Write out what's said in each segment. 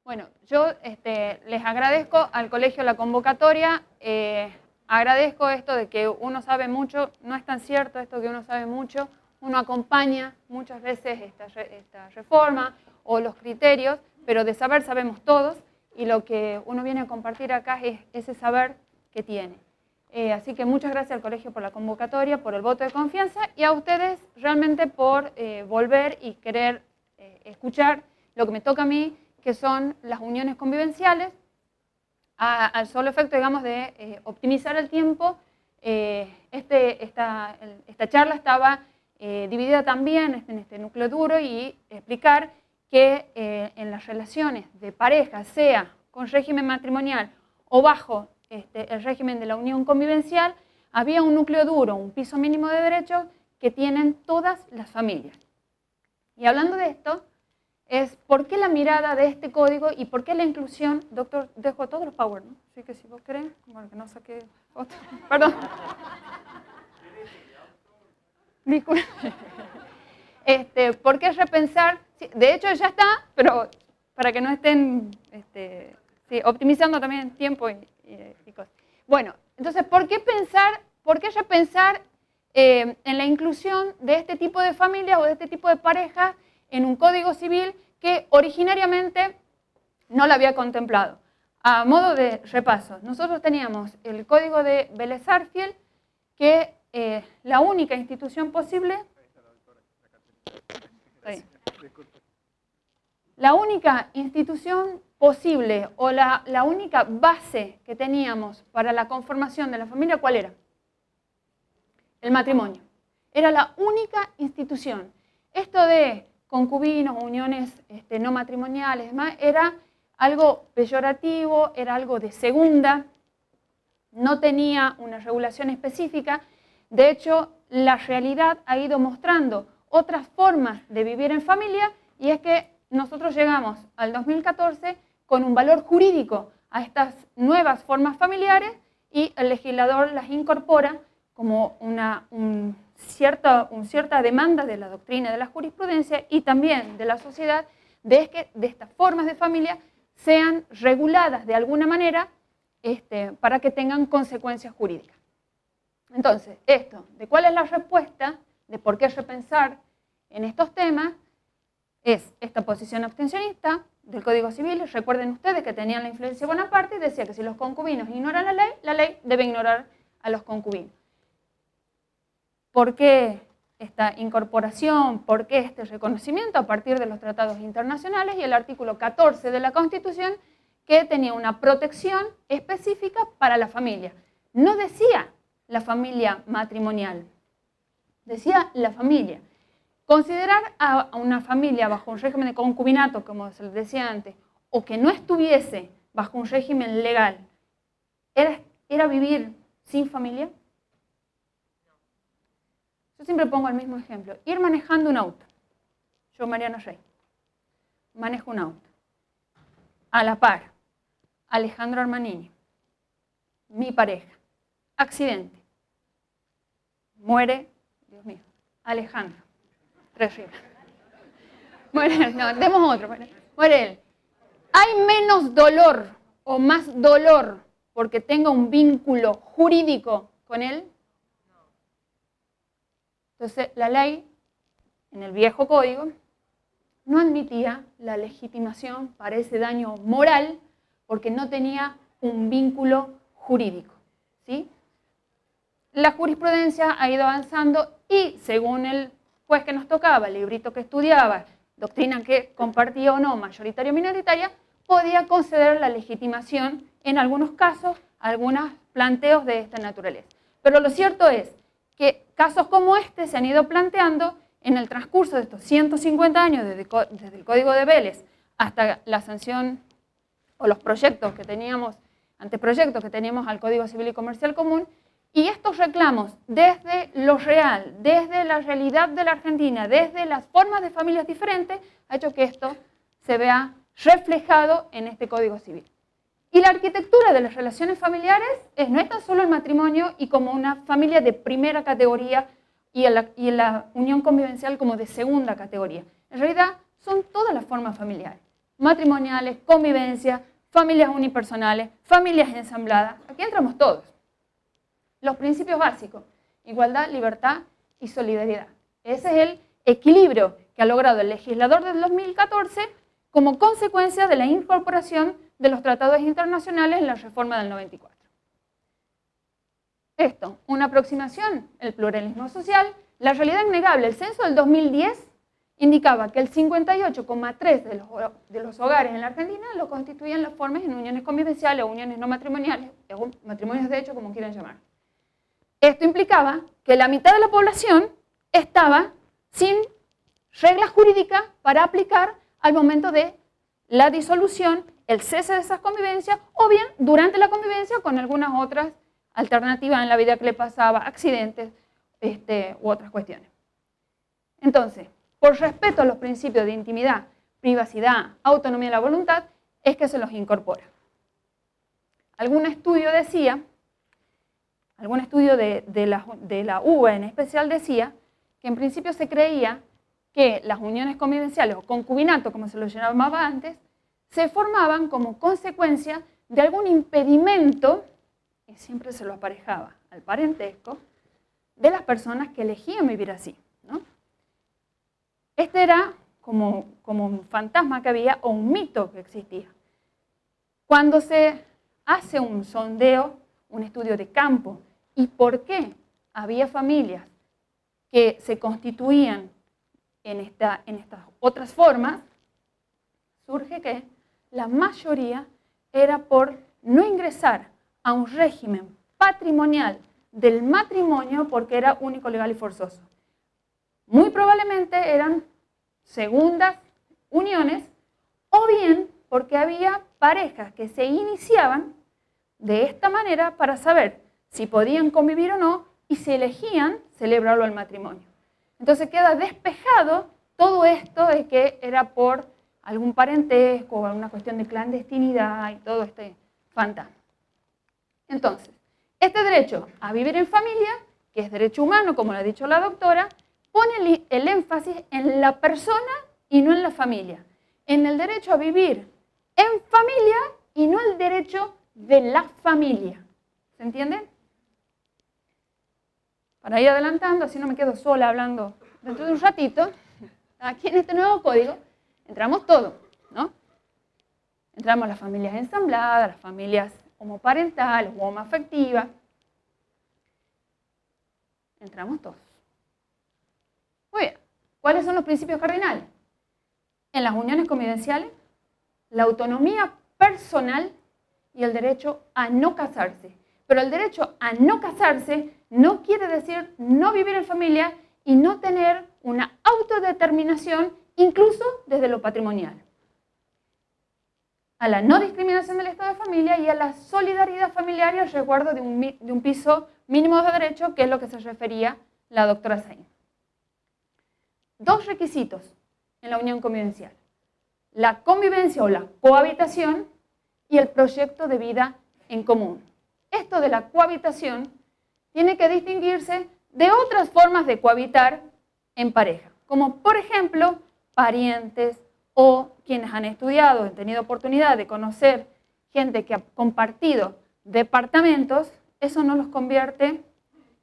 Bueno, yo les agradezco al colegio la convocatoria, agradezco esto de que uno sabe mucho, no es tan cierto esto que uno sabe mucho, uno acompaña muchas veces esta reforma o los criterios, pero de saber sabemos todos y lo que uno viene a compartir acá es ese saber que tiene. Así que muchas gracias al colegio por la convocatoria, por el voto de confianza y a ustedes realmente por volver y querer escuchar lo que me toca a mí, que son las uniones convivenciales, al solo efecto, digamos, de optimizar el tiempo. Esta charla estaba dividida también en este núcleo duro y explicar que en las relaciones de pareja, sea con régimen matrimonial o bajo el régimen de la unión convivencial, había un núcleo duro, un piso mínimo de derechos que tienen todas las familias. Y hablando de esto, es por qué la mirada de este código y por qué la inclusión, doctor, dejo todos los power, ¿no? Así que si vos querés, bueno, que no saqué otro, perdón. Disculpe. ¿Por qué repensar? Sí, de hecho ya está, pero para que no estén sí, optimizando también tiempo y cosas. Bueno, entonces, ¿por qué repensar en la inclusión de este tipo de familias o de este tipo de parejas en un código civil que originariamente no lo había contemplado? A modo de repaso, nosotros teníamos el código de Vélez-Sarsfield, que la única institución posible... La única institución posible o la única base que teníamos para la conformación de la familia, ¿cuál era? El matrimonio. Era la única institución. Esto de concubinos, uniones no matrimoniales, demás, era algo peyorativo, era algo de segunda, no tenía una regulación específica. De hecho, la realidad ha ido mostrando otras formas de vivir en familia y es que nosotros llegamos al 2014 con un valor jurídico a estas nuevas formas familiares y el legislador las incorpora como una cierta demanda de la doctrina, de la jurisprudencia y también de la sociedad, de que de estas formas de familia sean reguladas de alguna manera para que tengan consecuencias jurídicas. Entonces, de cuál es la respuesta, de por qué repensar en estos temas, es esta posición abstencionista del Código Civil. Recuerden ustedes que tenían la influencia de Bonaparte y decía que si los concubinos ignoran la ley debe ignorar a los concubinos. ¿Por qué esta incorporación? ¿Por qué este reconocimiento a partir de los tratados internacionales y el artículo 14 de la Constitución que tenía una protección específica para la familia? No decía la familia matrimonial, decía la familia. Considerar a una familia bajo un régimen de concubinato, como se les decía antes, o que no estuviese bajo un régimen legal, ¿era vivir sin familia? Yo siempre pongo el mismo ejemplo. Ir manejando un auto. Yo, Mariana Rey, manejo un auto. A la par, Alejandro Armanini, mi pareja. Accidente. Muere, Dios mío, Alejandro. Terrible. Muere, no, demos otro. Muere él. ¿Hay menos dolor o más dolor porque tenga un vínculo jurídico con él? Entonces, la ley, en el viejo código, no admitía la legitimación para ese daño moral porque no tenía un vínculo jurídico, ¿sí? La jurisprudencia ha ido avanzando y, según el juez que nos tocaba, el librito que estudiaba, doctrina que compartía o no, mayoritaria o minoritaria, podía conceder la legitimación en algunos casos, algunos planteos de esta naturaleza. Pero lo cierto es que casos como este se han ido planteando en el transcurso de estos 150 años, desde el Código de Vélez hasta la sanción o los proyectos que teníamos, anteproyectos que teníamos al Código Civil y Comercial Común, y estos reclamos desde lo real, desde la realidad de la Argentina, desde las formas de familias diferentes, ha hecho que esto se vea reflejado en este Código Civil. Y la arquitectura de las relaciones familiares no es tan solo el matrimonio y como una familia de primera categoría y la unión convivencial como de segunda categoría. En realidad son todas las formas familiares. matrimoniales, convivencia, familias unipersonales, familias ensambladas. Aquí entramos todos. Los principios básicos: igualdad, libertad y solidaridad. Ese es el equilibrio que ha logrado el legislador del 2014 como consecuencia de la incorporación de los tratados internacionales en la reforma del 94. Esto, una aproximación, el pluralismo social. La realidad innegable: el censo del 2010 indicaba que el 58,3% de los hogares en la Argentina lo constituían las formas en uniones convivenciales o uniones no matrimoniales, o matrimonios de hecho, como quieran llamar. Esto implicaba que la mitad de la población estaba sin reglas jurídicas para aplicar al momento de la disolución, el cese de esas convivencias, o bien durante la convivencia con algunas otras alternativas en la vida que le pasaba, accidentes u otras cuestiones. Entonces, por respeto a los principios de intimidad, privacidad, autonomía y la voluntad, es que se los incorpora. Algún estudio de la UBA en especial decía que en principio se creía que las uniones convivenciales o concubinato, como se lo llamaba antes, se formaban como consecuencia de algún impedimento, y siempre se lo aparejaba al parentesco, de las personas que elegían vivir así, ¿no? Este era como un fantasma que había o un mito que existía. Cuando se hace un sondeo, un estudio de campo, y por qué había familias que se constituían en estas otras formas, surge que la mayoría era por no ingresar a un régimen patrimonial del matrimonio porque era único, legal y forzoso. Muy probablemente eran segundas uniones, o bien porque había parejas que se iniciaban de esta manera para saber si podían convivir o no y si elegían celebrarlo al matrimonio. Entonces queda despejado todo esto de que era por algún parentesco o alguna cuestión de clandestinidad y todo este fantasma. Entonces, este derecho a vivir en familia, que es derecho humano, como lo ha dicho la doctora, pone el énfasis en la persona y no en la familia. En el derecho a vivir en familia y no el derecho de la familia. ¿Se entiende? Para ir adelantando, así no me quedo sola hablando dentro de un ratito, aquí en este nuevo código entramos todos, ¿no? Entramos las familias ensambladas, las familias homoparentales o homoafectivas. Entramos todos. Muy bien. ¿Cuáles son los principios cardinales? En las uniones convivenciales, la autonomía personal y el derecho a no casarse. Pero el derecho a no casarse no quiere decir no vivir en familia y no tener una autodeterminación, incluso desde lo patrimonial. A la no discriminación del estado de familia y a la solidaridad familiar y al resguardo de un piso mínimo de derecho, que es lo que se refería la doctora Sain. Dos requisitos en la unión convivencial: la convivencia o la cohabitación y el proyecto de vida en común. Esto de la cohabitación tiene que distinguirse de otras formas de cohabitar en pareja, como por ejemplo parientes o quienes han estudiado, han tenido oportunidad de conocer gente que ha compartido departamentos. Eso no los convierte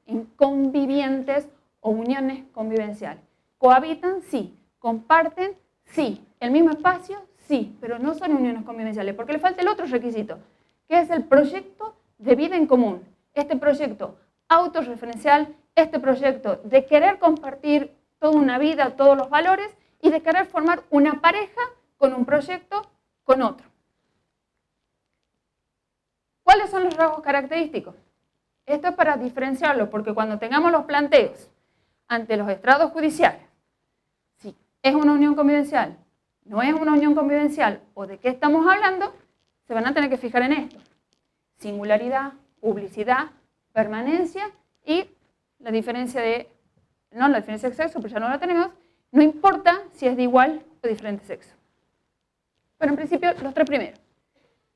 en convivientes o uniones convivenciales. Cohabitan, sí. Comparten, sí. El mismo espacio, sí. Pero no son uniones convivenciales, porque le falta el otro requisito, que es el proyecto de vida en común. Este proyecto autorreferencial, este proyecto de querer compartir toda una vida, todos los valores, y de querer formar una pareja con un proyecto con otro. ¿Cuáles son los rasgos característicos? Esto es para diferenciarlo, porque cuando tengamos los planteos ante los estrados judiciales, si es una unión convivencial, no es una unión convivencial o de qué estamos hablando, se van a tener que fijar en esto: singularidad, publicidad, permanencia y la diferencia de, no la diferencia de sexo, pero ya no la tenemos, no importa si es de igual o diferente sexo. Pero en principio los tres primeros: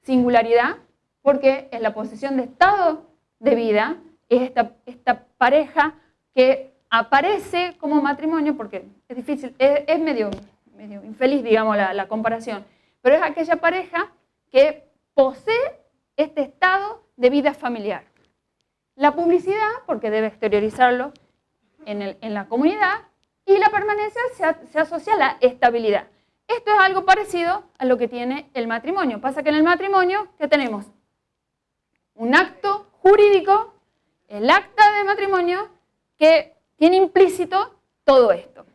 singularidad, porque es la posesión de estado de vida, es esta pareja que aparece como matrimonio, porque es difícil, es medio infeliz, digamos, la comparación, pero es aquella pareja que posee este estado de vida familiar. La publicidad, porque debe exteriorizarlo en la comunidad, y la permanencia se asocia a la estabilidad. Esto es algo parecido a lo que tiene el matrimonio. Pasa que en el matrimonio, ¿qué tenemos? Un acto jurídico, el acta de matrimonio, que tiene implícito todo esto.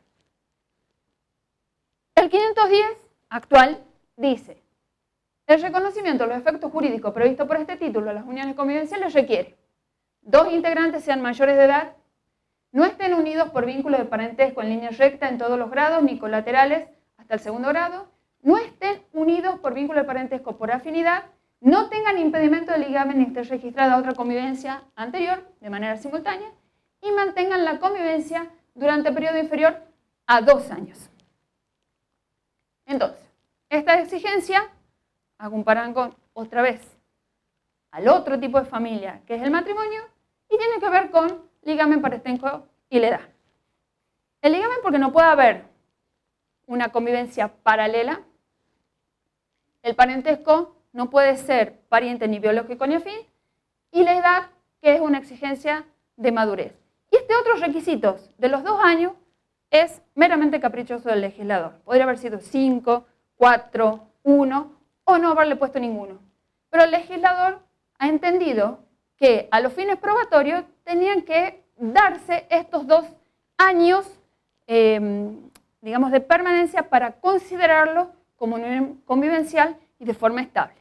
El 510 actual dice: el reconocimiento de los efectos jurídicos previstos por este título de las uniones convivenciales requiere: 2 integrantes sean mayores de edad, no estén unidos por vínculo de parentesco en línea recta en todos los grados ni colaterales hasta el 2º grado, no estén unidos por vínculo de parentesco por afinidad, no tengan impedimento de ligamen ni esté registrada otra convivencia anterior de manera simultánea y mantengan la convivencia durante el periodo inferior a 2 años. Entonces, esta exigencia a comparar con, otra vez, al otro tipo de familia, que es el matrimonio, y tiene que ver con ligamen, parentesco y la edad. El ligamen porque no puede haber una convivencia paralela. El parentesco no puede ser pariente ni biológico ni afín. Y la edad, que es una exigencia de madurez. Y este otro requisito de los 2 años es meramente caprichoso del legislador. Podría haber sido 5, 4, 1 o no haberle puesto ninguno. Pero el legislador ha entendido que a los fines probatorios tenían que darse estos 2 años, digamos, de permanencia para considerarlo como unión convivencial y de forma estable.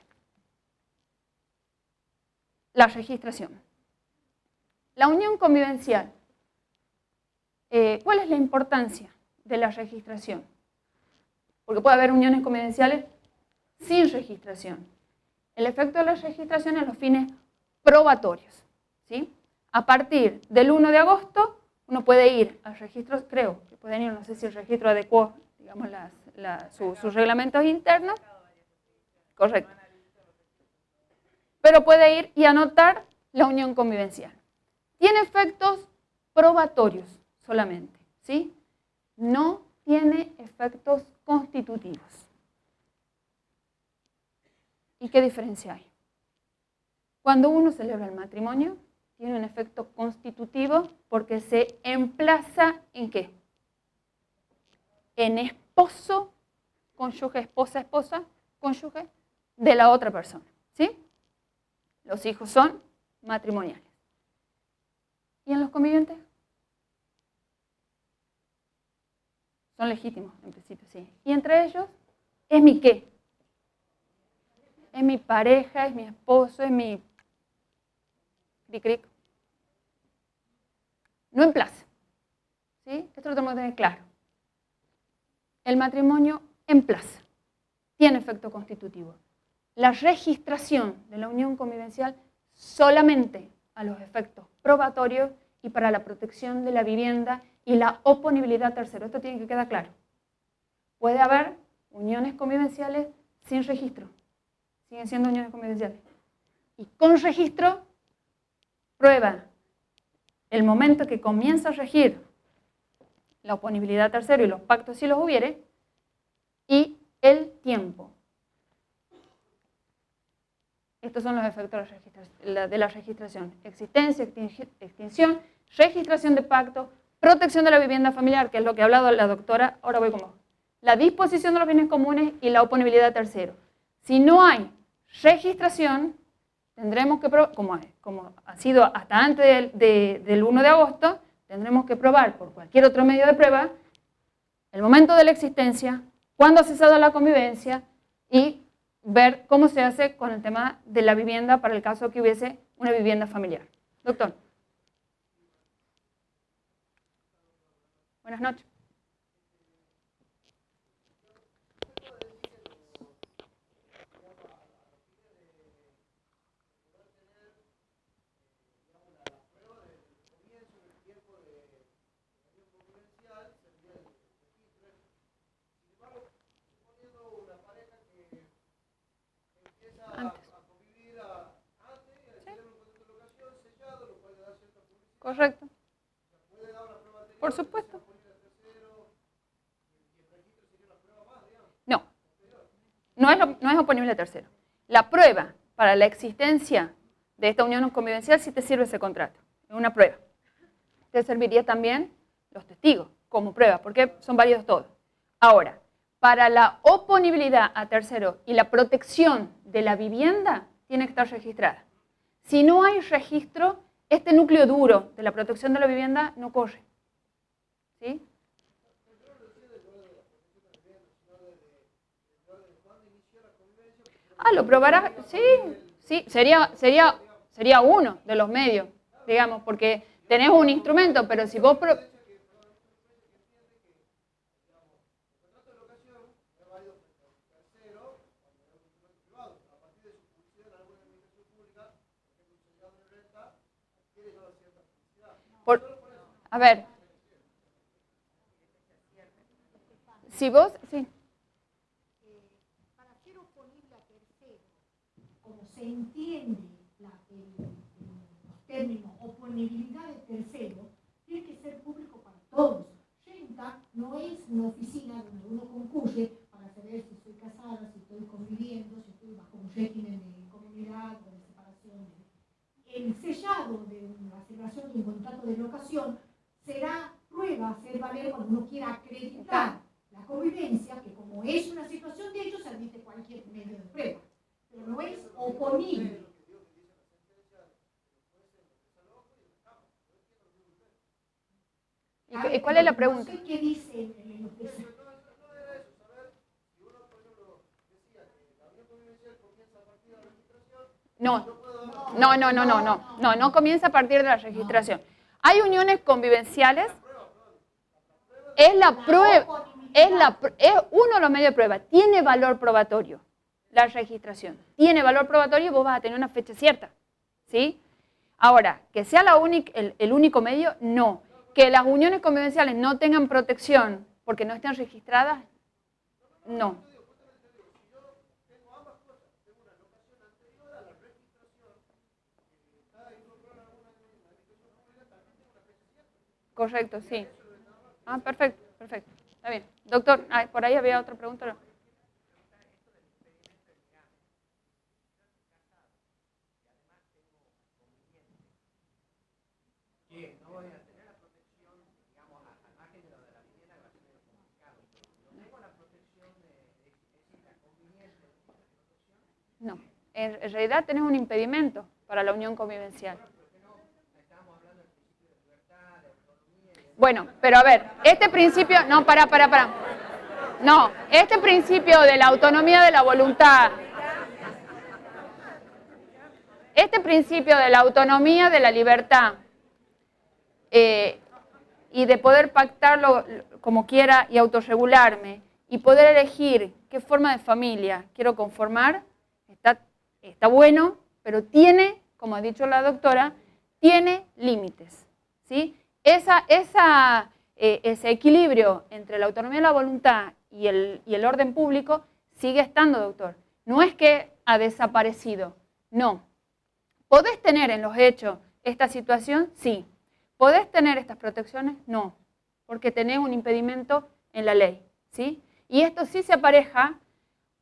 La registración. La unión convivencial. ¿Cuál es la importancia de la registración? Porque puede haber uniones convivenciales sin registración. El efecto de la registración es los fines probatorios, ¿sí? A partir del 1 de agosto, uno puede ir al registro, creo que pueden ir, no sé si el registro adecuó, digamos, sus reglamentos internos. Correcto. Pero puede ir y anotar la unión convivencial. Tiene efectos probatorios solamente, ¿sí? No tiene efectos constitutivos. ¿Y qué diferencia hay? Cuando uno celebra el matrimonio, tiene un efecto constitutivo porque se emplaza ¿en qué? En esposo, cónyuge, esposa, esposa, cónyuge de la otra persona, ¿sí? Los hijos son matrimoniales. ¿Y en los convivientes? Son legítimos, en principio, sí. Y entre ellos, ¿es mi qué? Es mi pareja, es mi esposo, es mi cric-cric. No emplaza. ¿Sí? Esto lo tenemos que tener claro. El matrimonio emplaza. Tiene efecto constitutivo. La registración de la unión convivencial solamente a los efectos probatorios y para la protección de la vivienda y la oponibilidad a tercero. Esto tiene que quedar claro. Puede haber uniones convivenciales sin registro. Siguen siendo uniones convivenciales. Y con registro, prueba el momento que comienza a regir la oponibilidad a tercero y los pactos si los hubiere, y el tiempo. Estos son los efectos de la registración. Existencia, extinción, registración de pacto, protección de la vivienda familiar, que es lo que ha hablado la doctora, ahora voy con vos. La disposición de los bienes comunes y la oponibilidad a tercero. Si no hay registración, tendremos que probar, como ha sido hasta antes del 1 de agosto, tendremos que probar por cualquier otro medio de prueba el momento de la existencia, cuándo ha cesado la convivencia y ver cómo se hace con el tema de la vivienda para el caso que hubiese una vivienda familiar. Doctor. Buenas noches. Correcto. Por supuesto. No. No es oponible a tercero. La prueba para la existencia de esta unión convivencial sí te sirve ese contrato. Es una prueba. Te serviría también los testigos como prueba, porque son válidos todos. Ahora, para la oponibilidad a tercero y la protección de la vivienda, tiene que estar registrada. Si no hay registro, este núcleo duro de la protección de la vivienda no corre. ¿Sí? Lo probará, sí, sería uno de los medios, digamos, porque tenés un instrumento, pero si vos... A ver, si vos... Sí. Para ser oponible a tercero, como se entiende los términos oponibilidad de tercero, tiene que ser público para todos. Renta no es una oficina donde uno concurre para saber si estoy casada, si estoy conviviendo, si estoy bajo un régimen de comunidad o de separación. El sellado de la celebración de un contrato de locación será prueba a hacer valer cuando uno quiera acreditar la convivencia, que como es una situación de hecho, se admite cualquier medio de prueba, pero no es oponible. ¿Y cuál es la pregunta? No sé qué dice el No comienza a partir de la registración. Hay uniones convivenciales, es la prueba, es uno de los medios de prueba, tiene valor probatorio, la registración, tiene valor probatorio y vos vas a tener una fecha cierta, ¿sí? Ahora, que sea el único medio, no. Que las uniones convivenciales no tengan protección porque no estén registradas, no. Correcto, sí. Perfecto. Está bien. Doctor, por ahí había otra pregunta. ¿No? No, en realidad tenés un impedimento para la unión convivencial. Bueno, pero a ver, este principio, no, para. No, este principio de la autonomía de la voluntad, este principio de la autonomía de la libertad y de poder pactarlo como quiera y autorregularme y poder elegir qué forma de familia quiero conformar, está bueno, pero tiene, como ha dicho la doctora, tiene límites, ¿sí? Ese equilibrio entre la autonomía de la voluntad y el orden público sigue estando, doctor. No es que ha desaparecido, no. ¿Podés tener en los hechos esta situación? Sí. ¿Podés tener estas protecciones? No, porque tenés un impedimento en la ley, ¿sí? Y esto sí se apareja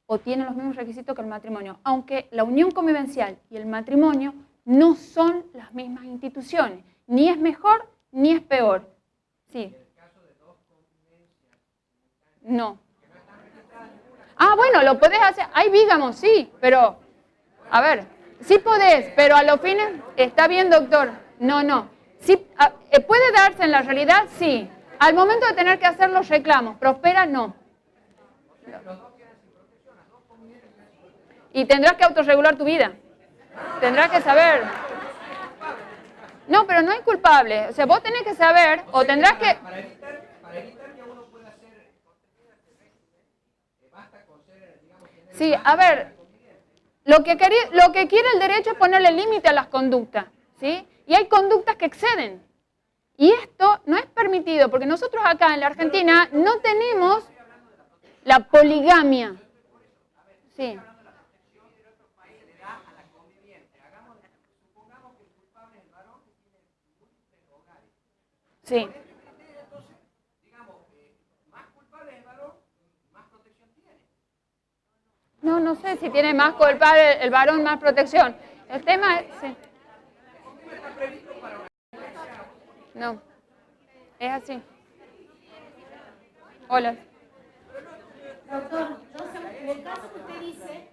o tiene los mismos requisitos que el matrimonio, aunque la unión convivencial y el matrimonio no son las mismas instituciones, ni es mejor ni es peor. Sí. No. Bueno, lo podés hacer. Hay bígamos, sí, pero, a ver, sí podés, pero a los fines, está bien, doctor. No. Sí, ¿puede darse en la realidad? Sí. Al momento de tener que hacer los reclamos, ¿prospera? No. Y tendrás que autorregular tu vida. Tendrás que saber. No, pero no hay culpable. O sea, vos tenés que saber, o tendrás que... Para evitar que uno pueda ser... Basta con ser, digamos... Sí, a ver, lo que quiere el derecho es ponerle límite a las conductas, ¿sí? Y hay conductas que exceden. Y esto no es permitido, porque nosotros acá en la Argentina no tenemos la poligamia. Sí. Sí. No sé si tiene más culpa el varón, más protección. El tema es... Sí. No, es así. Hola. Doctor, entonces, en el caso que usted dice,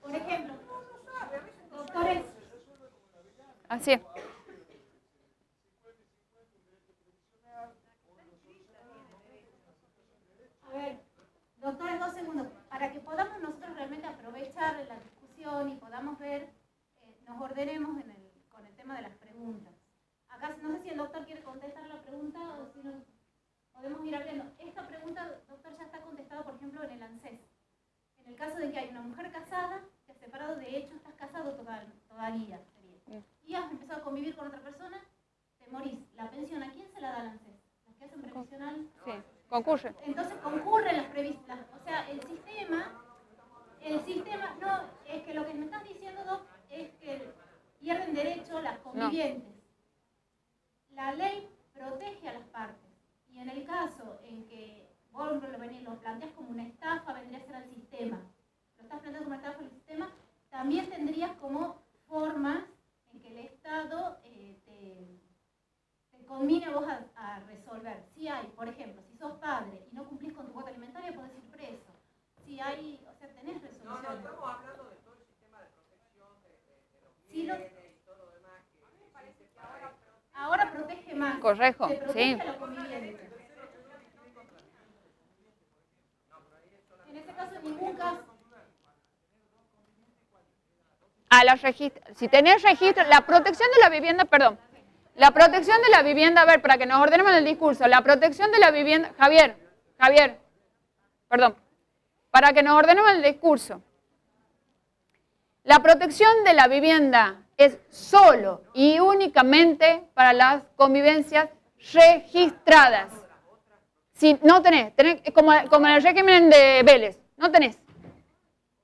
por ejemplo, doctores, Así es. A ver, doctores, 2 segundos. Para que podamos nosotros realmente aprovechar la discusión y podamos ver, nos ordenemos con el tema de las preguntas. Acá no sé si el doctor quiere contestar la pregunta o si nos podemos ir abriendo. Esta pregunta, doctor, ya está contestada, por ejemplo, en el ANSES. En el caso de que hay una mujer casada, que has separado, de hecho estás casado todavía, sería. Y has empezado a convivir con otra persona, te morís. ¿La pensión a quién se la da el ANSES? ¿Los que hacen previsional? Sí, concurre. Entonces concurren las previstas. O sea, el sistema, no, es que lo que me estás diciendo, Doc, es que pierden derecho las convivientes. La ley protege a las partes. Y en el caso en que vos lo planteas como una estafa, vendría a ser al sistema. Lo estás planteando como una estafa al sistema, también tendrías como formas en que el Estado te conmine a vos a resolver. Si hay, por ejemplo, si sos padre y no cumplís con tu cuota alimentaria, podés ir preso. Si hay, o sea, tenés resoluciones. No, estamos hablando de todo el sistema de protección de los Sí, bienes y todo lo demás que existe para eso. Ahora protege más. Correcto, Te protege sí. a los convivientes. En ese caso, en ningún caso. Si tenés registro, la protección de la vivienda, perdón. La protección de la vivienda, a ver, para que nos ordenemos en el discurso, la protección de la vivienda, Javier, perdón, para que nos ordenemos en el discurso. La protección de la vivienda es solo y únicamente para las convivencias registradas. Si no tenés como en el régimen de Vélez, no tenés.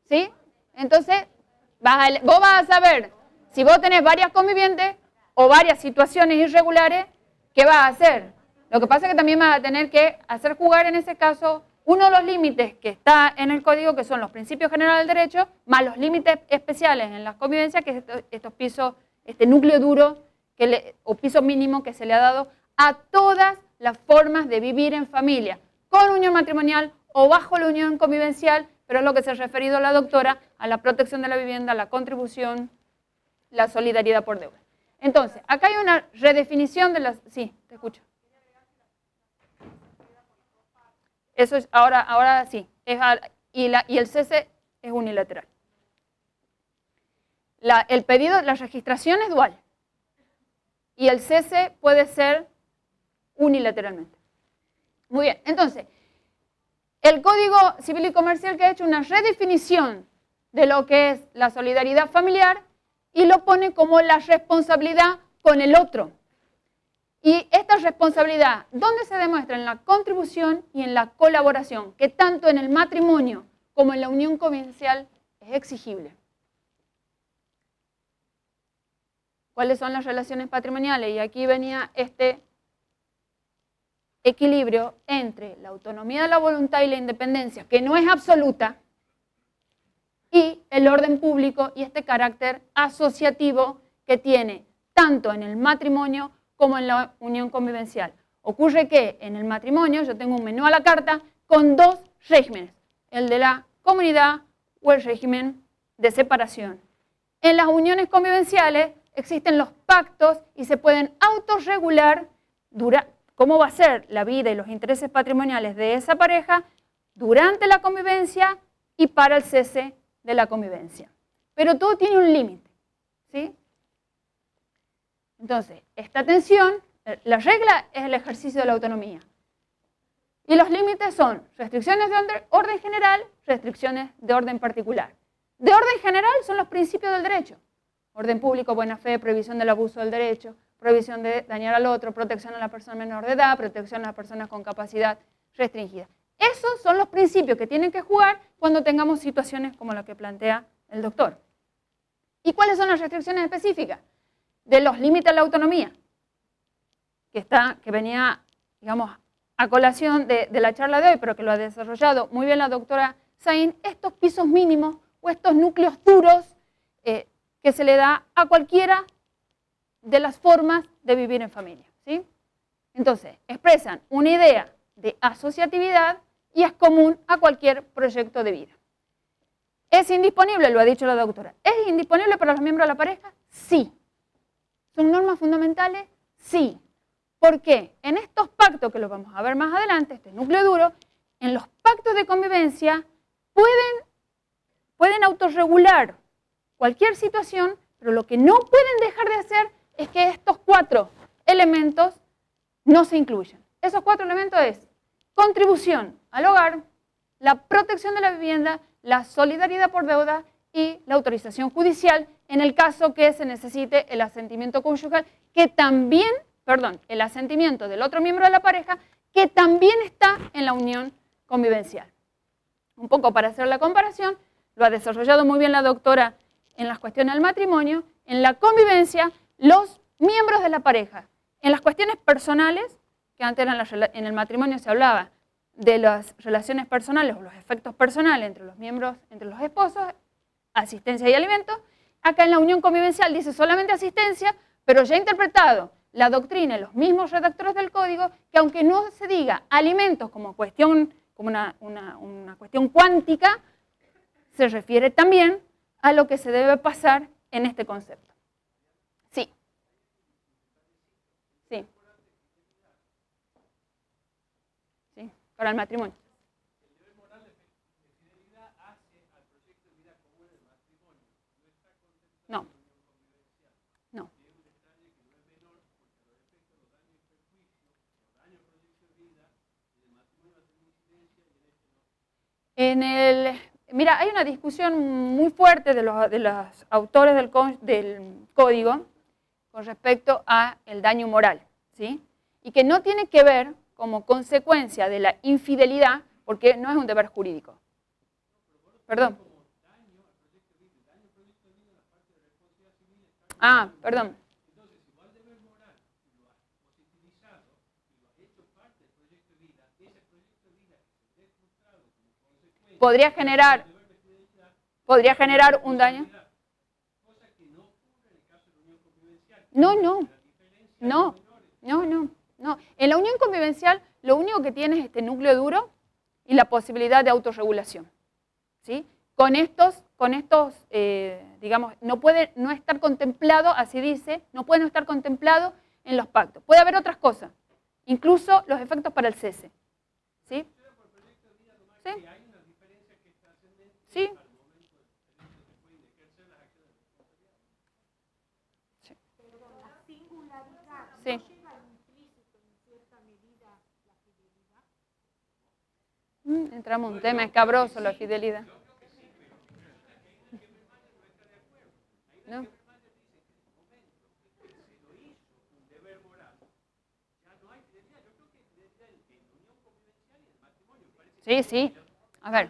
¿Sí? Entonces, vos vas a saber, si vos tenés varias convivientes o varias situaciones irregulares, ¿qué vas a hacer? Lo que pasa es que también vas a tener que hacer jugar en ese caso uno de los límites que está en el código, que son los principios generales del derecho, más los límites especiales en las convivencias, que es estos pisos, este núcleo duro o piso mínimo que se le ha dado a todas las formas de vivir en familia, con unión matrimonial o bajo la unión convivencial, pero es lo que se ha referido la doctora a la protección de la vivienda, la contribución, la solidaridad por deuda. Entonces, acá hay una redefinición de las... Sí, te escucho. Eso es, ahora sí, y el cese es unilateral. El pedido, la registración es dual, y el cese puede ser unilateralmente. Muy bien, entonces, el Código Civil y Comercial que ha hecho una redefinición de lo que es la solidaridad familiar y lo pone como la responsabilidad con el otro. Y esta responsabilidad, ¿dónde se demuestra? En la contribución y en la colaboración, que tanto en el matrimonio como en la unión convivencial es exigible. ¿Cuáles son las relaciones patrimoniales? Y aquí venía este equilibrio entre la autonomía de la voluntad y la independencia, que no es absoluta, y el orden público y este carácter asociativo que tiene tanto en el matrimonio como en la unión convivencial. Ocurre que en el matrimonio yo tengo un menú a la carta con dos regímenes, el de la comunidad o el régimen de separación. En las uniones convivenciales existen los pactos y se pueden autorregular cómo va a ser la vida y los intereses patrimoniales de esa pareja durante la convivencia y para el cese de la convivencia. Pero todo tiene un límite, ¿sí? Entonces, esta tensión, la regla es el ejercicio de la autonomía. Y los límites son restricciones de orden general, restricciones de orden particular. De orden general son los principios del derecho. Orden público, buena fe, prohibición del abuso del derecho, prohibición de dañar al otro, protección a la persona menor de edad, protección a las personas con capacidad restringida. Esos son los principios que tienen que jugar cuando tengamos situaciones como la que plantea el doctor. ¿Y cuáles son las restricciones específicas? De los límites a la autonomía, que venía, digamos, a colación de la charla de hoy, pero que lo ha desarrollado muy bien la doctora Sain estos pisos mínimos o estos núcleos duros que se le da a cualquiera de las formas de vivir en familia, ¿sí? Entonces, expresan una idea de asociatividad y es común a cualquier proyecto de vida. ¿Es indisponible? Lo ha dicho la doctora. ¿Es indisponible para los miembros de la pareja? Sí. ¿Son normas fundamentales? Sí. ¿Por qué? En estos pactos, que los vamos a ver más adelante, este núcleo duro, en los pactos de convivencia pueden autorregular cualquier situación, pero lo que no pueden dejar de hacer es que estos 4 elementos no se incluyen. Esos 4 elementos es contribución al hogar, la protección de la vivienda, la solidaridad por deuda y la autorización judicial en el caso que se necesite el asentimiento conyugal, que también, el asentimiento del otro miembro de la pareja, que también está en la unión convivencial. Un poco para hacer la comparación, lo ha desarrollado muy bien la doctora en las cuestiones del matrimonio, en la convivencia, los miembros de la pareja, en las cuestiones personales, que antes en el matrimonio se hablaba de las relaciones personales o los efectos personales entre los miembros, entre los esposos, asistencia y alimento. Acá en la unión convivencial dice solamente asistencia, pero ya interpretado la doctrina y los mismos redactores del código, que aunque no se diga alimentos como cuestión, como una cuestión cuántica, se refiere también a lo que se debe pasar en este concepto. Sí. Sí. Sí, para el matrimonio. El deber moral de fidelidad hace al proyecto de vida común del matrimonio. No está contemplado No. en la unión convivencial. No. Y es un detalle que no es menor porque los efectos, los daños y perjuicios, los daños al proyecto de vida, en el matrimonio va a tener incidencia y en este no. Mira, hay una discusión muy fuerte de los autores del código con respecto al daño moral, ¿sí? Y que no tiene que ver como consecuencia de la infidelidad, porque no es un deber jurídico. Perdón. Ah, perdón. Entonces, si va al deber moral y lo has positivizado y lo has hecho parte del proyecto de vida, ese proyecto de vida que se ve frustrado como consecuencia podría generar un daño. Cosa que no ocurre en el caso de la unión convivencial. No. En la unión convivencial lo único que tiene es este núcleo duro y la posibilidad de autorregulación, ¿sí? Con estos digamos, no puede no estar contemplado, así dice, no puede no estar contemplado en los pactos. Puede haber otras cosas, incluso los efectos para el cese, ¿sí? ¿Sí? ¿Sí? Sí. Entramos en un tema escabroso, la fidelidad. ¿No? Sí. A ver.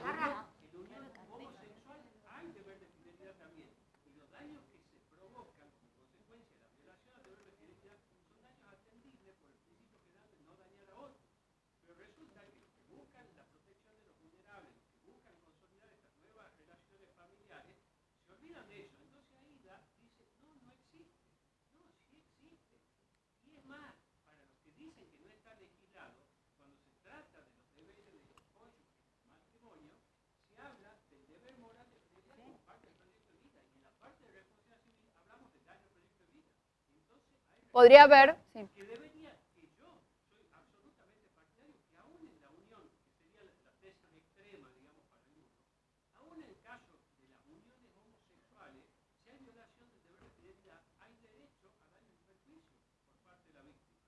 Podría haber, sí. Que debería, que yo soy absolutamente partidario que aún en la unión, que sería la tesis extrema, digamos, para el uno, aún en el caso de las uniones homosexuales, si hay violación del deber de fidelidad, hay derecho a daño y perjuicio por parte de la víctima.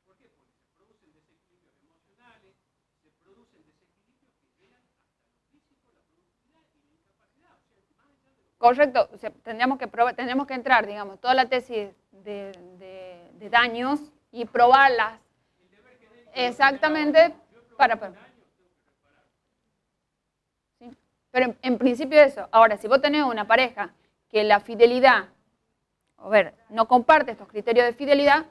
¿Por qué? Porque se producen desequilibrios emocionales, se producen desequilibrios que llegan hasta lo físico, la productividad y la incapacidad. O sea, más allá de lo que... Correcto, o sea, tendríamos que entrar, digamos, toda la tesis de daños y probarlas exactamente para... ¿Sí? Pero en principio eso. Ahora, si vos tenés una pareja que la fidelidad, no comparte estos criterios de fidelidad,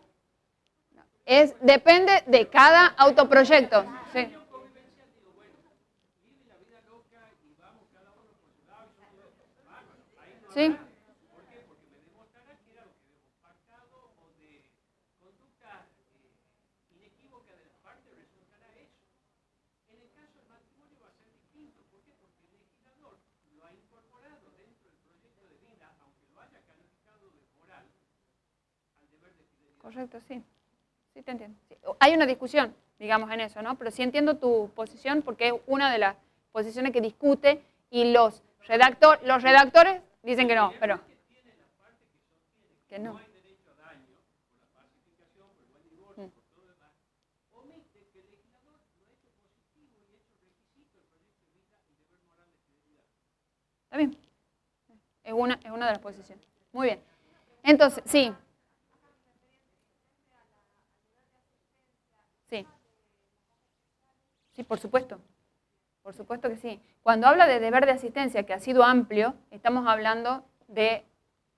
depende de cada autoproyecto. ¿Sí? ¿Sí? ¿Por qué? Porque me demostrará que era lo que hemos pactado o de conducta inequívoca de las partes resultará eso. En el caso del matrimonio va a ser distinto. ¿Por qué? Porque el legislador lo ha incorporado dentro del proyecto de vida, aunque lo haya calificado de moral, al deber de fidelidad. Correcto, sí. Sí, te entiendo. Sí. Hay una discusión, digamos, en eso, ¿no? Pero sí entiendo tu posición porque es una de las posiciones que discute y los redactores dicen que no, pero que no. No hay derecho a daño por la pacificación, por el buen divorcio, por todo lo demás. Omite que el legislador lo ha hecho positivo y hecho requisito del proyecto de vida y deber moral de fidelidad. Está bien. Es una de las posiciones. Muy bien. Entonces, sí. Sí. Sí, por supuesto. Por supuesto que sí. Cuando habla de deber de asistencia, que ha sido amplio, estamos hablando de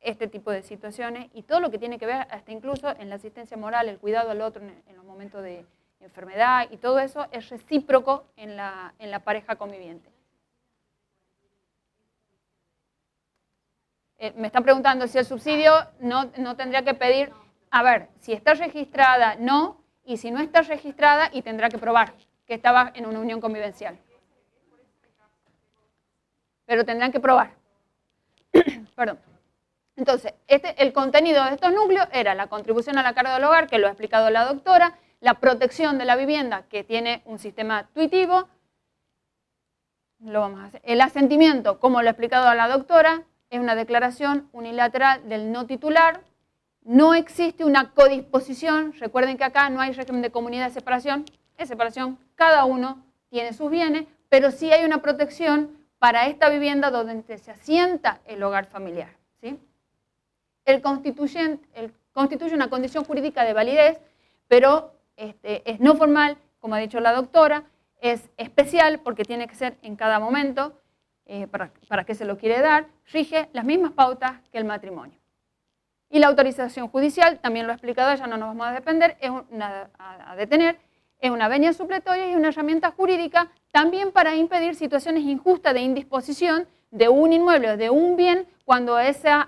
este tipo de situaciones y todo lo que tiene que ver hasta incluso en la asistencia moral, el cuidado al otro en los momentos de enfermedad y todo eso es recíproco en la pareja conviviente. Me están preguntando si el subsidio no tendría que pedir, a ver, si está registrada, no, y si no está registrada y tendrá que probar que estaba en una unión convivencial. Pero tendrán que probar. Perdón. Entonces, el contenido de estos núcleos era la contribución a la carga del hogar, que lo ha explicado la doctora, la protección de la vivienda, que tiene un sistema tuitivo, lo vamos a hacer. El asentimiento, como lo ha explicado la doctora, es una declaración unilateral del no titular. No existe una codisposición. Recuerden que acá no hay régimen de comunidad de separación. Es separación, cada uno tiene sus bienes, pero sí hay una protección para esta vivienda donde se asienta el hogar familiar. ¿Sí? Constituye una condición jurídica de validez, pero es no formal, como ha dicho la doctora, es especial porque tiene que ser en cada momento, para qué se lo quiere dar, rige las mismas pautas que el matrimonio. Y la autorización judicial, también lo ha explicado ella, no nos vamos a detener, es una venia supletoria y una herramienta jurídica también para impedir situaciones injustas de indisposición de un inmueble o de un bien cuando ese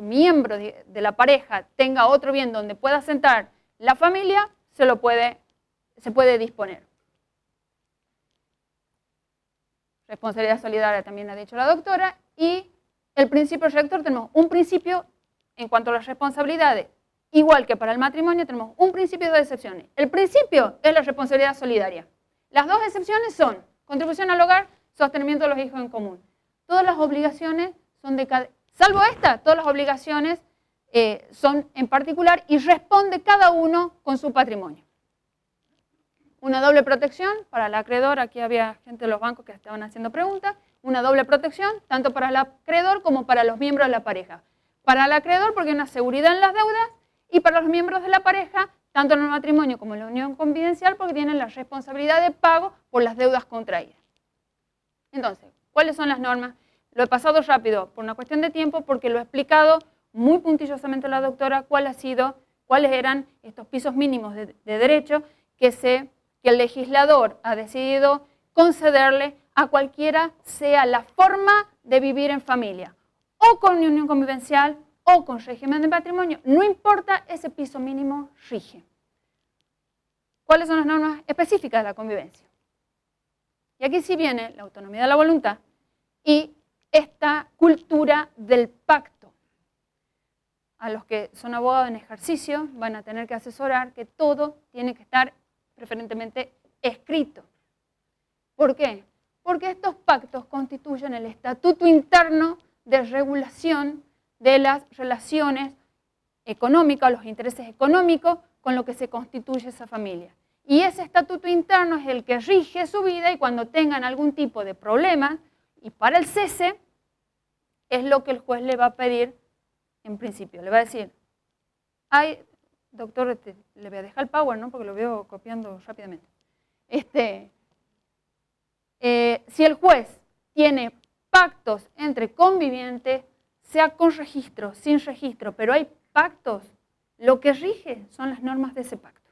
miembro de la pareja tenga otro bien donde pueda asentar la familia, se puede disponer. Responsabilidad solidaria también ha dicho la doctora, y el principio rector, tenemos un principio en cuanto a las responsabilidades, igual que para el matrimonio tenemos un principio de excepciones. El principio es la responsabilidad solidaria. Las dos excepciones son contribución al hogar, sostenimiento de los hijos en común. Todas las obligaciones son salvo esta, todas las obligaciones son en particular y responde cada uno con su patrimonio. Una doble protección para el acreedor, aquí había gente de los bancos que estaban haciendo preguntas, una doble protección tanto para el acreedor como para los miembros de la pareja. Para el acreedor porque hay una seguridad en las deudas y para los miembros de la pareja, tanto en el matrimonio como en la unión confidencial porque tienen la responsabilidad de pago por las deudas contraídas. Entonces, ¿cuáles son las normas? Lo he pasado rápido por una cuestión de tiempo porque lo ha explicado muy puntillosamente la doctora cuáles eran estos pisos mínimos de derecho que el legislador ha decidido concederle a cualquiera sea la forma de vivir en familia, o con unión convivencial o con régimen de patrimonio, no importa, ese piso mínimo rige. ¿Cuáles son las normas específicas de la convivencia? Y aquí sí viene la autonomía de la voluntad y esta cultura del pacto. A los que son abogados en ejercicio van a tener que asesorar que todo tiene que estar preferentemente escrito. ¿Por qué? Porque estos pactos constituyen el estatuto interno de regulación de las relaciones económicas, los intereses económicos con lo que se constituye esa familia. Y ese estatuto interno es el que rige su vida y cuando tengan algún tipo de problema, y para el cese, es lo que el juez le va a pedir en principio. Le va a decir, ay, doctor, le voy a dejar el power, ¿no? Porque lo veo copiando rápidamente. Si el juez tiene pactos entre convivientes, sea con registro, sin registro, pero hay pactos, lo que rige son las normas de ese pacto.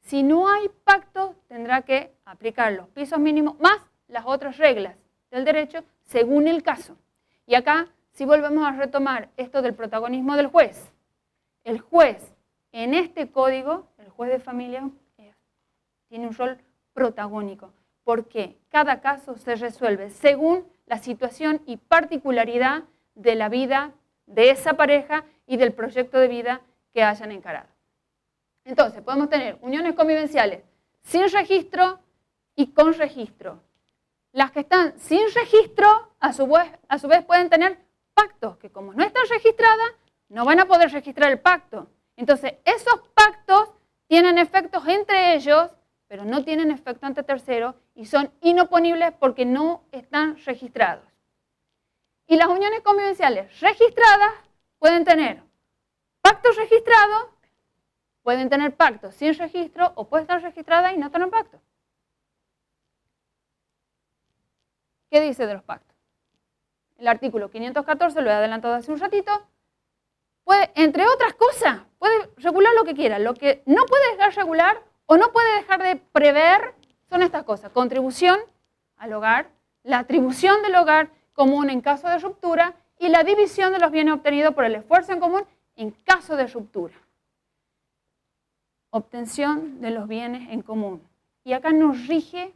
Si no hay pacto, tendrá que aplicar los pisos mínimos más las otras reglas del derecho según el caso. Y acá si volvemos a retomar esto del protagonismo del juez, el juez en este código, el juez de familia, tiene un rol protagónico, porque cada caso se resuelve según la situación y particularidad de la vida de esa pareja y del proyecto de vida que hayan encarado. Entonces, podemos tener uniones convivenciales sin registro y con registro. Las que están sin registro, a su vez pueden tener pactos, que como no están registradas, no van a poder registrar el pacto. Entonces, esos pactos tienen efectos entre ellos, pero no tienen efecto ante terceros y son inoponibles porque no están registrados. Y las uniones convivenciales registradas pueden tener pactos registrados, pueden tener pactos sin registro o pueden estar registradas y no tener pacto. ¿Qué dice de los pactos? El artículo 514, lo he adelantado hace un ratito, puede, entre otras cosas, puede regular lo que quiera. Lo que no puede dejar regular o no puede dejar de prever son estas cosas: contribución al hogar, la atribución del hogar común en caso de ruptura y la división de los bienes obtenidos por el esfuerzo en común en caso de ruptura. Obtención de los bienes en común. Y acá nos rige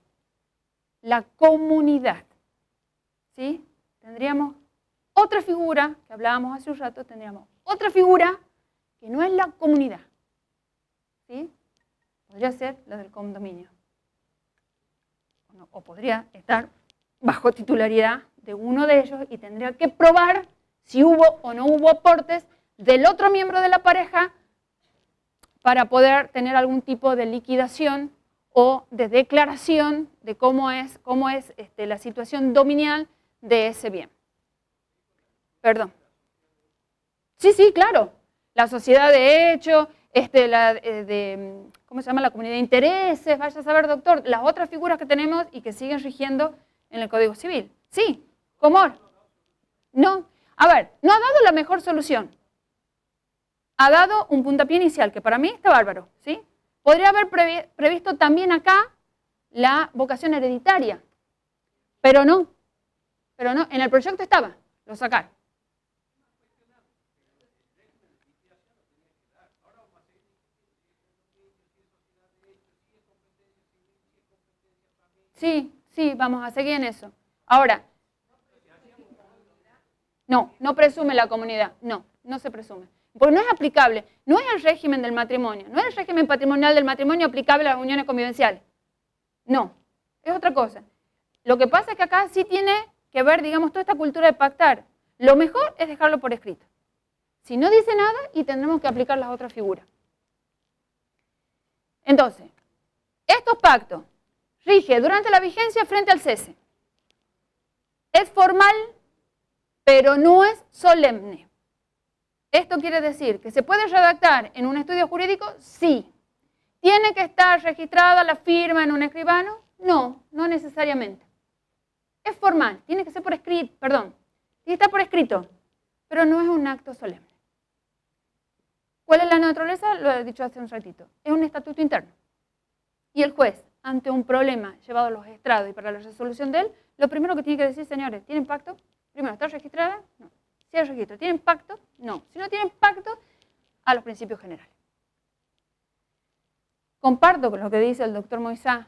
la comunidad. ¿Sí? Tendríamos otra figura, que hablábamos hace un rato, tendríamos otra figura que no es la comunidad. ¿Sí? Podría ser la del condominio. O podría estar bajo titularidad de uno de ellos y tendría que probar si hubo o no hubo aportes del otro miembro de la pareja para poder tener algún tipo de liquidación o de declaración de cómo es la situación dominial de ese bien. Perdón. Sí, claro. La sociedad de hecho, ¿cómo se llama? La comunidad de intereses, vaya a saber, doctor, las otras figuras que tenemos y que siguen rigiendo en el Código Civil. Sí, comor. No. A ver, no ha dado la mejor solución. Ha dado un puntapié inicial, que para mí está bárbaro, ¿sí? Podría haber previsto también acá la vocación hereditaria, pero no, en el proyecto estaba, lo sacaron. Sí, vamos a seguir en eso. Ahora, no presume la comunidad, no se presume. Porque no es aplicable, no es el régimen del matrimonio, no es el régimen patrimonial del matrimonio aplicable a las uniones convivenciales. No, es otra cosa. Lo que pasa es que acá sí tiene que ver, digamos, toda esta cultura de pactar. Lo mejor es dejarlo por escrito. Si no dice nada, y tendremos que aplicar las otras figuras. Entonces, estos pactos rigen durante la vigencia frente al cese. Es formal, pero no es solemne. Esto quiere decir que se puede redactar en un estudio jurídico, sí. ¿Tiene que estar registrada la firma en un escribano? No necesariamente. Es formal, tiene que ser por escrito, tiene que estar por escrito, pero no es un acto solemne. ¿Cuál es la naturaleza? Lo he dicho hace un ratito. Es un estatuto interno. Y el juez, ante un problema llevado a los estrados y para la resolución de él, lo primero que tiene que decir, señores, ¿tienen pacto? Primero, ¿está registrada? No. Si hay registro, ¿tienen pacto? No. Si no tienen pacto, a los principios generales. Comparto con lo que dice el doctor Moisá.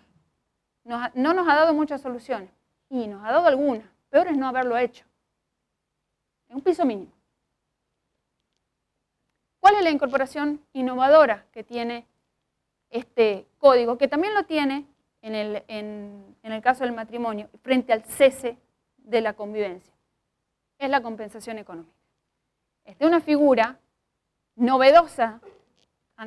No nos ha dado muchas soluciones. Y nos ha dado algunas. Peor es no haberlo hecho. Es un piso mínimo. ¿Cuál es la incorporación innovadora que tiene este código? Que también lo tiene en el caso del matrimonio, frente al cese de la convivencia. Es la compensación económica. Esta es una figura novedosa,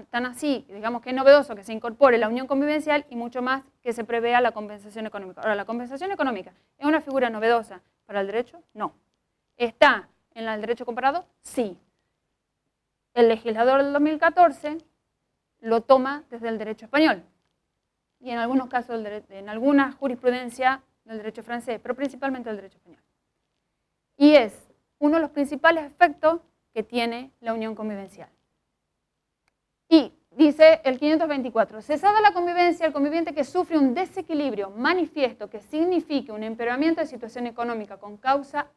tan así, digamos que es novedoso que se incorpore la unión convivencial y mucho más que se prevea la compensación económica. Ahora, ¿la compensación económica es una figura novedosa para el derecho? No. ¿Está en el derecho comparado? Sí. El legislador del 2014 lo toma desde el derecho español y en algunos casos, en alguna jurisprudencia del derecho francés, pero principalmente del derecho español. Y es uno de los principales efectos que tiene la unión convivencial. Y dice el 524, cesada la convivencia, el conviviente que sufre un desequilibrio manifiesto que signifique un empeoramiento de situación económica con causa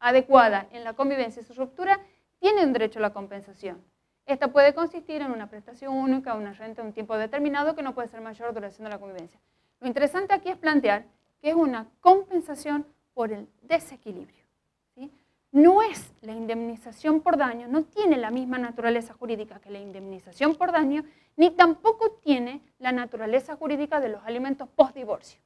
adecuada en la convivencia y su ruptura, tienen derecho a la compensación. Esta puede consistir en una prestación única, una renta de un tiempo determinado que no puede ser mayor duración de la convivencia. Lo interesante aquí es plantear que es una compensación por el desequilibrio, ¿sí? No es la indemnización por daño, no tiene la misma naturaleza jurídica que la indemnización por daño, ni tampoco tiene la naturaleza jurídica de los alimentos post-divorcio,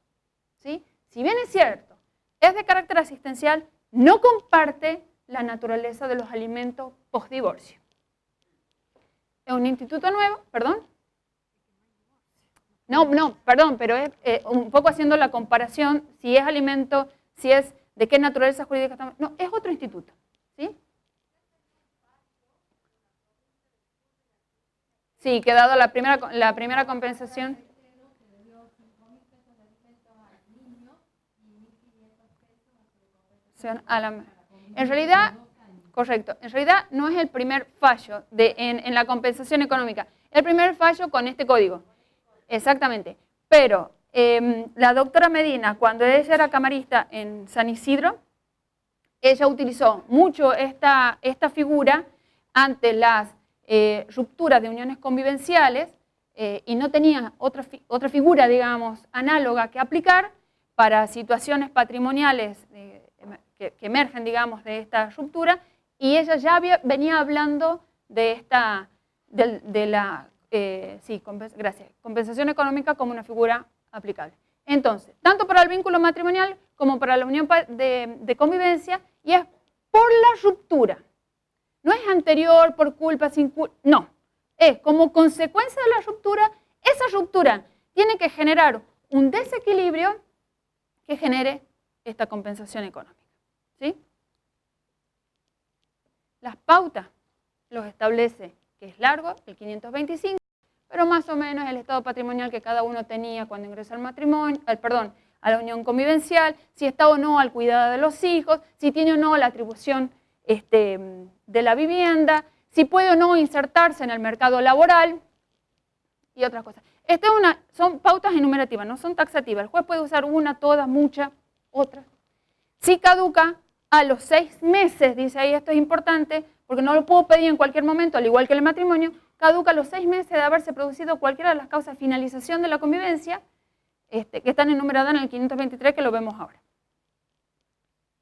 ¿sí? Si bien es cierto, es de carácter asistencial, no comparte la naturaleza de los alimentos post-divorcio. Es un instituto nuevo, perdón. No, perdón, pero es un poco haciendo la comparación, si es alimento, si es de qué naturaleza jurídica estamos. No, es otro instituto, ¿sí? Sí, que dado la primera compensación. En realidad, correcto, en realidad no es el primer fallo en la compensación económica, el primer fallo con este código, exactamente, pero la doctora Medina, cuando ella era camarista en San Isidro, ella utilizó mucho esta figura ante las rupturas de uniones convivenciales y no tenía otra figura, digamos, análoga que aplicar para situaciones patrimoniales que emergen, digamos, de esta ruptura, y ella ya venía hablando de compensación económica como una figura aplicable. Entonces, tanto para el vínculo matrimonial como para la unión de convivencia, y es por la ruptura. No es anterior, por culpa, sin culpa, no. Es como consecuencia de la ruptura, esa ruptura tiene que generar un desequilibrio que genere esta compensación económica, ¿sí? Las pautas los establece, que es largo, el 525, pero más o menos el estado patrimonial que cada uno tenía cuando ingresó al matrimonio, a la unión convivencial, si está o no al cuidado de los hijos, si tiene o no la atribución de la vivienda, si puede o no insertarse en el mercado laboral y otras cosas. Son pautas enumerativas, no son taxativas. El juez puede usar una, todas, muchas, otras. Si caduca a los 6 meses, dice ahí, esto es importante, porque no lo puedo pedir en cualquier momento, al igual que el matrimonio, caduca a los 6 meses de haberse producido cualquiera de las causas de finalización de la convivencia, que están enumeradas en el 523, que lo vemos ahora.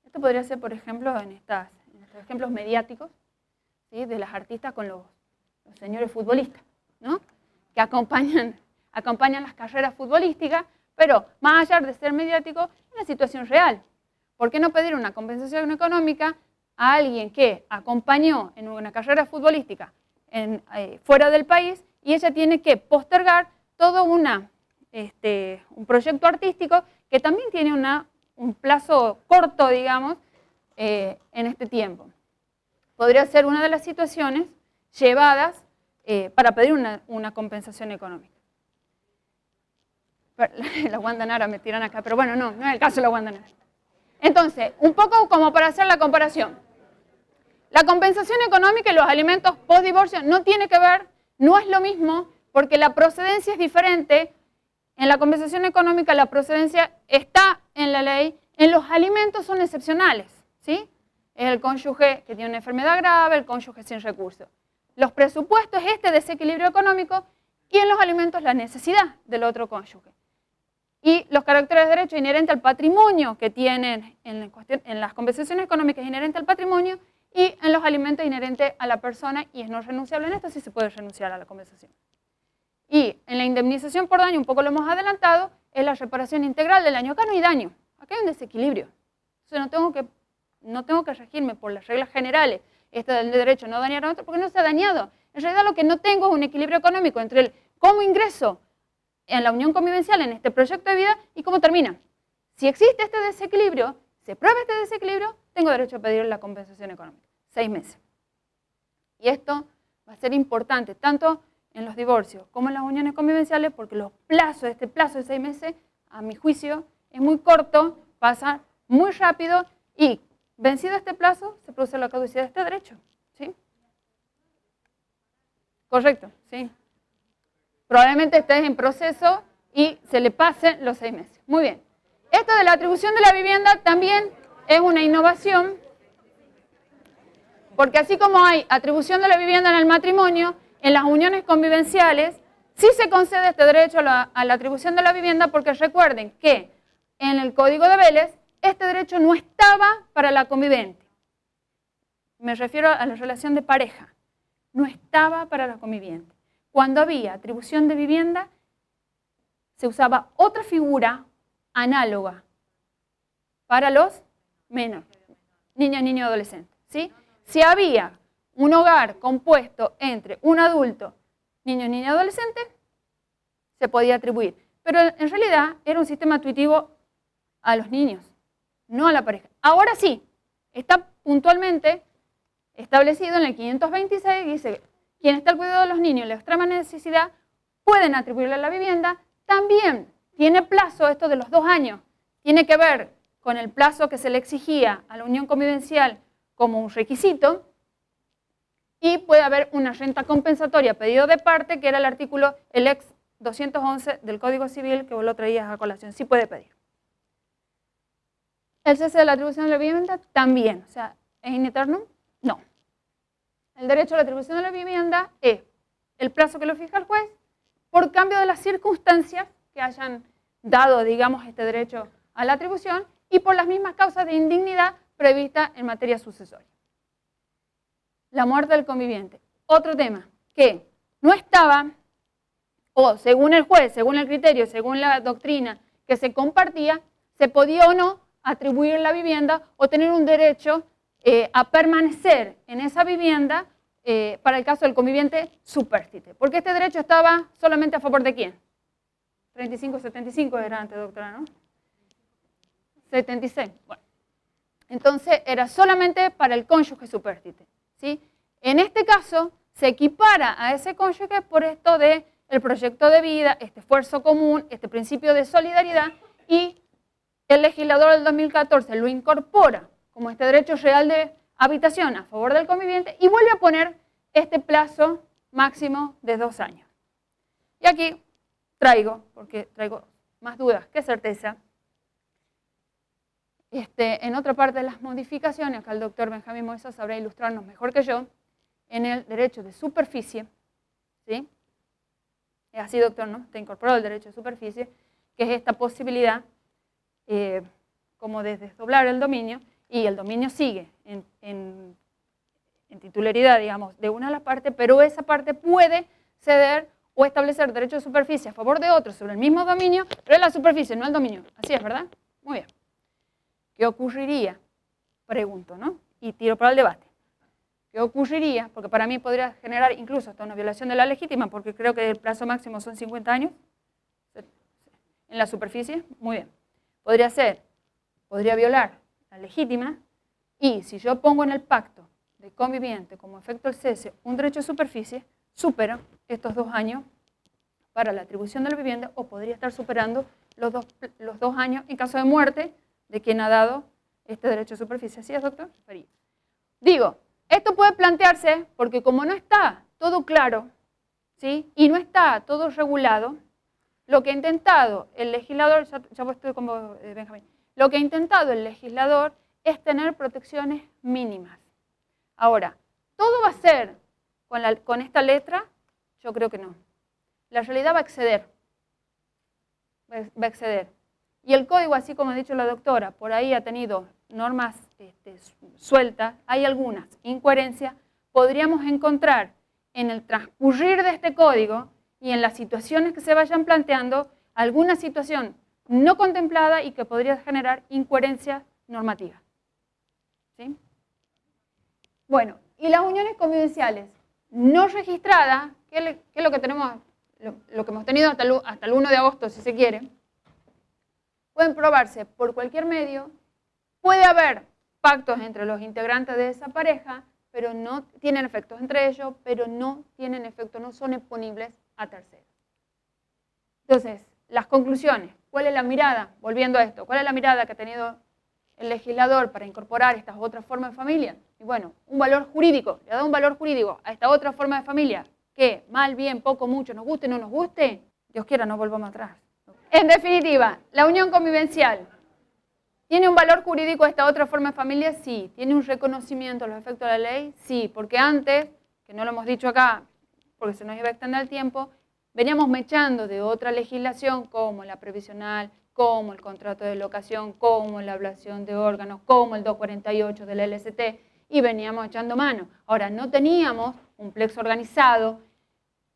Esto podría ser, por ejemplo, en estos ejemplos mediáticos, ¿sí?, de las artistas con los señores futbolistas, ¿no?, que acompañan las carreras futbolísticas, pero más allá de ser mediático, es una situación real. ¿Por qué no pedir una compensación económica a alguien que acompañó en una carrera futbolística fuera del país y ella tiene que postergar todo un proyecto artístico que también tiene un plazo corto, digamos, en este tiempo? Podría ser una de las situaciones llevadas para pedir una compensación económica. La Wanda Nara me tiran acá, pero bueno, no es el caso de la Wanda Nara. Entonces, un poco como para hacer la comparación. La compensación económica y los alimentos post-divorcio no tiene que ver, no es lo mismo, porque la procedencia es diferente. En la compensación económica la procedencia está en la ley, en los alimentos son excepcionales, ¿sí? Es el cónyuge que tiene una enfermedad grave, el cónyuge sin recursos. Los presupuestos es este desequilibrio económico y en los alimentos la necesidad del otro cónyuge. Y los caracteres de derecho inherentes al patrimonio que tienen en las compensaciones económicas inherentes al patrimonio y en los alimentos inherentes a la persona, y es no renunciable. En esto sí se puede renunciar a la compensación. Y en la indemnización por daño, un poco lo hemos adelantado, es la reparación integral del daño. Acá no hay daño, acá hay un desequilibrio. Entonces no tengo que regirme por las reglas generales, esta del derecho a no dañar a otro, porque no se ha dañado. En realidad lo que no tengo es un equilibrio económico entre el cómo ingreso en la unión convivencial, en este proyecto de vida, y cómo termina. Si existe este desequilibrio, se prueba este desequilibrio, tengo derecho a pedir la compensación económica. 6 meses. Y esto va a ser importante, tanto en los divorcios como en las uniones convivenciales, porque este plazo de 6 meses, a mi juicio, es muy corto, pasa muy rápido, y vencido este plazo, se produce la caducidad de este derecho. ¿Sí? Correcto, sí. Probablemente estés en proceso y se le pasen los 6 meses. Muy bien. Esto de la atribución de la vivienda también es una innovación. Porque así como hay atribución de la vivienda en el matrimonio, en las uniones convivenciales sí se concede este derecho a la atribución de la vivienda, porque recuerden que en el Código de Vélez este derecho no estaba para la convivente. Me refiero a la relación de pareja. No estaba para la conviviente. Cuando había atribución de vivienda, se usaba otra figura análoga para los menores, niños, niños y adolescentes, ¿sí? Si había un hogar compuesto entre un adulto, niño, niña y adolescente, se podía atribuir. Pero en realidad era un sistema intuitivo a los niños, no a la pareja. Ahora sí, está puntualmente establecido en el 526, dice, quien está al cuidado de los niños en la extrema necesidad pueden atribuirle la vivienda. También tiene plazo esto de los 2 años. Tiene que ver con el plazo que se le exigía a la unión convivencial como un requisito, y puede haber una renta compensatoria pedido de parte, que era el artículo, el ex 211 del Código Civil, que vos lo traías a colación. Sí puede pedir. El cese de la atribución de la vivienda también. O sea, ¿es in eternum? No. El derecho a la atribución de la vivienda es el plazo que lo fija el juez por cambio de las circunstancias que hayan dado, digamos, este derecho a la atribución y por las mismas causas de indignidad previstas en materia sucesoria. La muerte del conviviente. Otro tema que no estaba, o según el juez, según el criterio, según la doctrina que se compartía, se podía o no atribuir la vivienda o tener un derecho a permanecer en esa vivienda para el caso del conviviente supérstite. Porque este derecho estaba solamente a favor de ¿quién? 35-75 era antes, doctora, ¿no? 76. Bueno. Entonces era solamente para el cónyuge supérstite, ¿sí? En este caso se equipara a ese cónyuge por esto de el proyecto de vida, este esfuerzo común, este principio de solidaridad, y el legislador del 2014 lo incorpora como este derecho real de habitación a favor del conviviente y vuelve a poner este plazo máximo de 2 años. Y aquí porque traigo más dudas que certeza, en otra parte de las modificaciones, acá el doctor Benjamín Moisa sabrá ilustrarnos mejor que yo, en el derecho de superficie, ¿sí? Es así, doctor, ¿no? Está incorporado el derecho de superficie, que es esta posibilidad como de desdoblar el dominio, y el dominio sigue en titularidad, digamos, de una de las partes, pero esa parte puede ceder o establecer derecho de superficie a favor de otro sobre el mismo dominio, pero es la superficie, no el dominio. Así es, ¿verdad? Muy bien. ¿Qué ocurriría? Pregunto, ¿no? Y tiro para el debate. ¿Qué ocurriría? Porque para mí podría generar incluso hasta una violación de la legítima, porque creo que el plazo máximo son 50 años. En la superficie, muy bien. Podría violar la legítima, y si yo pongo en el pacto de conviviente como efecto del cese un derecho de superficie, supera estos 2 años para la atribución de la vivienda, o podría estar superando los dos años en caso de muerte de quien ha dado este derecho de superficie. ¿Así es, doctor? Digo, esto puede plantearse porque como no está todo claro, ¿sí? Y no está todo regulado, lo que ha intentado el legislador, ya estoy como Benjamín, lo que ha intentado el legislador es tener protecciones mínimas. Ahora, ¿todo va a ser con esta letra? Yo creo que no. La realidad va a exceder. Va a exceder. Y el código, así como ha dicho la doctora, por ahí ha tenido normas sueltas, hay algunas incoherencias, podríamos encontrar en el transcurrir de este código y en las situaciones que se vayan planteando alguna situación no contemplada y que podría generar incoherencias normativas. ¿Sí? Bueno, y las uniones convivenciales no registradas, ¿qué es lo que tenemos, lo que hemos tenido hasta el 1 de agosto, si se quiere? Pueden probarse por cualquier medio. Puede haber pactos entre los integrantes de esa pareja, pero no tienen efectos entre ellos, pero no tienen efecto, no son exponibles a terceros. Entonces, las conclusiones. ¿Cuál es la mirada? Volviendo a esto, ¿cuál es la mirada que ha tenido el legislador para incorporar estas otras formas de familia? Y bueno, un valor jurídico, le da un valor jurídico a esta otra forma de familia, que mal, bien, poco, mucho, nos guste, no nos guste, Dios quiera no volvamos atrás. En definitiva, la unión convivencial ¿Tiene un valor jurídico esta otra forma de familia? Sí. ¿Tiene un reconocimiento de los efectos de la ley? Sí, porque antes, que no lo hemos dicho acá, porque se nos iba a extender el tiempo, veníamos mechando de otra legislación como la previsional, como el contrato de locación, como la ablación de órganos, como el 248 del LST, y veníamos echando mano. Ahora, no teníamos un plexo organizado,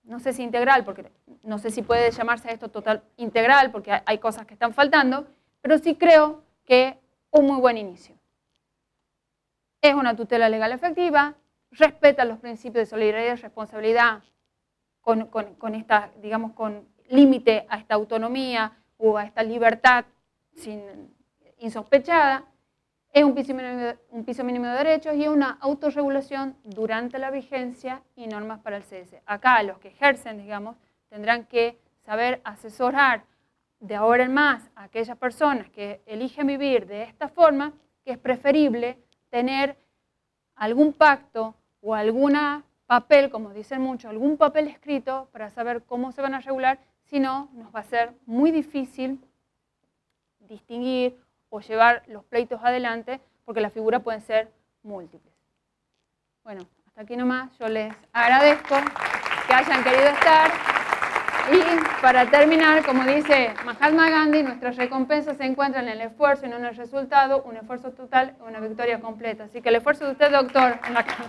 no sé si integral, porque no sé si puede llamarse esto total integral, porque hay cosas que están faltando, pero sí creo que un muy buen inicio. Es una tutela legal efectiva, respeta los principios de solidaridad y responsabilidad con esta, digamos, con límite a esta autonomía o a esta libertad insospechada, es un piso mínimo de derechos y una autorregulación durante la vigencia y normas para el CS. Acá los que ejercen, digamos, tendrán que saber asesorar de ahora en más a aquellas personas que eligen vivir de esta forma, que es preferible tener algún pacto o algún papel, como dicen muchos, algún papel escrito para saber cómo se van a regular, si no, nos va a ser muy difícil distinguir o llevar los pleitos adelante, porque las figuras pueden ser múltiples. Bueno, hasta aquí nomás, yo les agradezco que hayan querido estar. Y para terminar, como dice Mahatma Gandhi, nuestras recompensas se encuentran en el esfuerzo y no en el resultado, un esfuerzo total, una victoria completa. Así que el esfuerzo de usted, doctor, en la casa.